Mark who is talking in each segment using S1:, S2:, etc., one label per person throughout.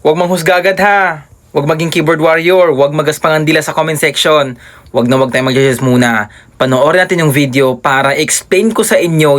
S1: Huwag manghusga agad ha. Huwag maging keyboard warrior. Huwag magaspang dila sa comment section. Huwag tayo mag-judges muna. Panoorin natin yung video para explain ko sa inyo.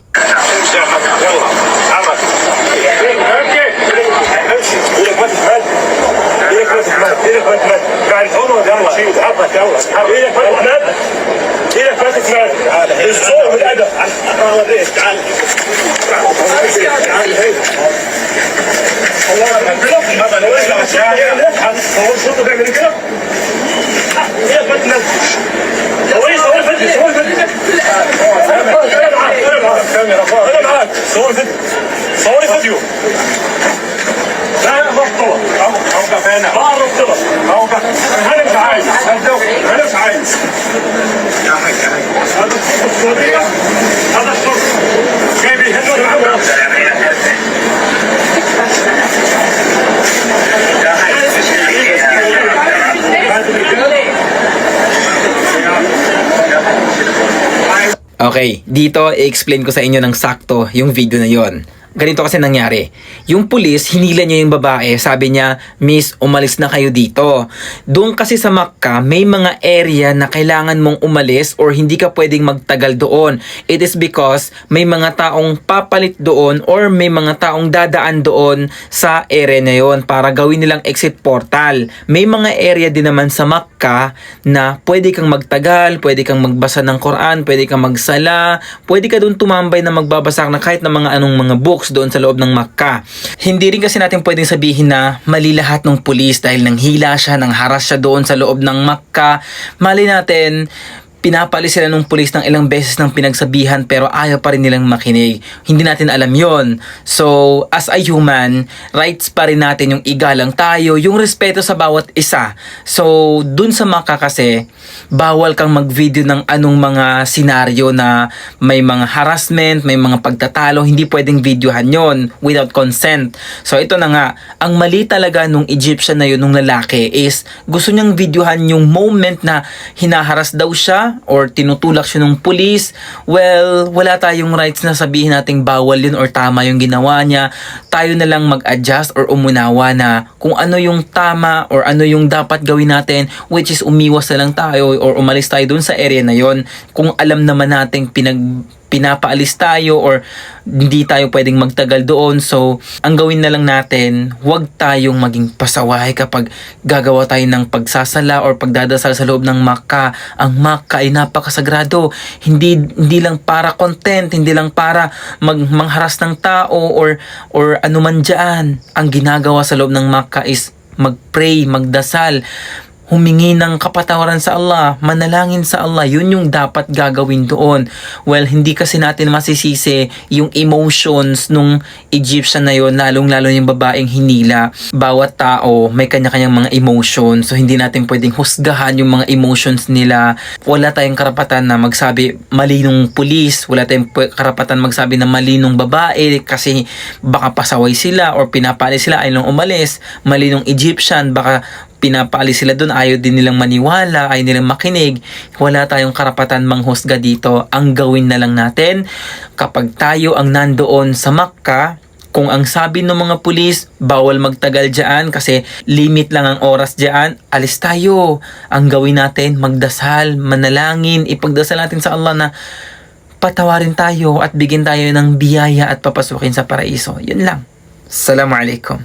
S2: صوري فيديو لا بطل اوقف هنا اوقف انا مش عايز انا مش عايز هذا الصورية هذا الشرط جاي بيهدوا العمر
S1: Okay, dito i-explain ko sa inyo ng sakto yung video na yon. Ganito kasi nangyari. Yung pulis, hinila niya yung babae. Sabi niya, "Miss, umalis na kayo dito." Doon kasi sa Makkah, may mga area na kailangan mong umalis or hindi ka pwedeng magtagal doon. It is because may mga taong papalit doon or may mga taong dadaan doon sa area na yon para gawin nilang exit portal. May mga area din naman sa Makkah na pwede kang magtagal, pwede kang magbasa ng Quran, pwede kang magsala, pwede ka doon tumambay na magbabasa na kahit na mga anong mga books doon sa loob ng Makkah. Hindi rin kasi natin pwedeng sabihin na mali lahat ng pulis dahil nanghila siya, nangharas siya doon sa loob ng Makkah. Mali natin, pinapalis sila ng pulis ng ilang beses ng pinagsabihan pero ayaw pa rin nilang makinig. Hindi natin alam yon. So, as a human, rights pa rin natin yung igalang tayo, yung respeto sa bawat isa. So, dun sa Makkah kasi, bawal kang mag-video ng anong mga senaryo na may mga harassment, may mga pagtatalo, hindi pwedeng videohan yon without consent. So, ito na nga, ang mali talaga nung Egyptian na yun, nung lalaki, is gusto niyang videohan yung moment na hinaharas daw siya or tinutulak siya ng pulis. Well, wala tayong rights na sabihin nating bawal yun or tama yung ginawa niya. Tayo na lang mag-adjust or umunawa na kung ano yung tama or ano yung dapat gawin natin, which is umiwas na lang tayo or umalis tayo dun sa area na yon. Kung alam naman nating pinapaalis tayo or hindi tayo pwedeng magtagal doon. So, ang gawin na lang natin, huwag tayong maging pasaway kapag gagawa tayo ng pagsasala or pagdadasal sa loob ng Makkah. Ang Makkah ay napakasagrado. Hindi lang para content, hindi lang para mangharas ng tao or anuman dyan. Ang ginagawa sa loob ng Makkah is mag-pray, magdasal, humingi ng kapatawaran sa Allah, manalangin sa Allah. Yun yung dapat gagawin doon. Well, hindi kasi natin masisisi yung emotions nung Egyptian na yun, lalong-lalo yung babaeng hinila. Bawat tao may kanya-kanyang mga emotions. So, hindi natin pwedeng husgahan yung mga emotions nila. Wala tayong karapatan na magsabi mali nung pulis. Wala tayong karapatan magsabi na mali nung babae kasi baka pasaway sila or pinapali sila ay nung umalis. Mali nung Egyptian, baka pinapaalis sila doon, ayaw din nilang maniwala, ayaw nilang makinig. Wala tayong karapatan manghusga dito. Ang gawin na lang natin, kapag tayo ang nandoon sa Makkah, kung ang sabi ng mga pulis, bawal magtagal dyan kasi limit lang ang oras dyan, alis tayo. Ang gawin natin, magdasal, manalangin, ipagdasal natin sa Allah na patawarin tayo at bigyan tayo ng biyaya at papasukin sa paraiso. Yun lang. Assalamualaikum.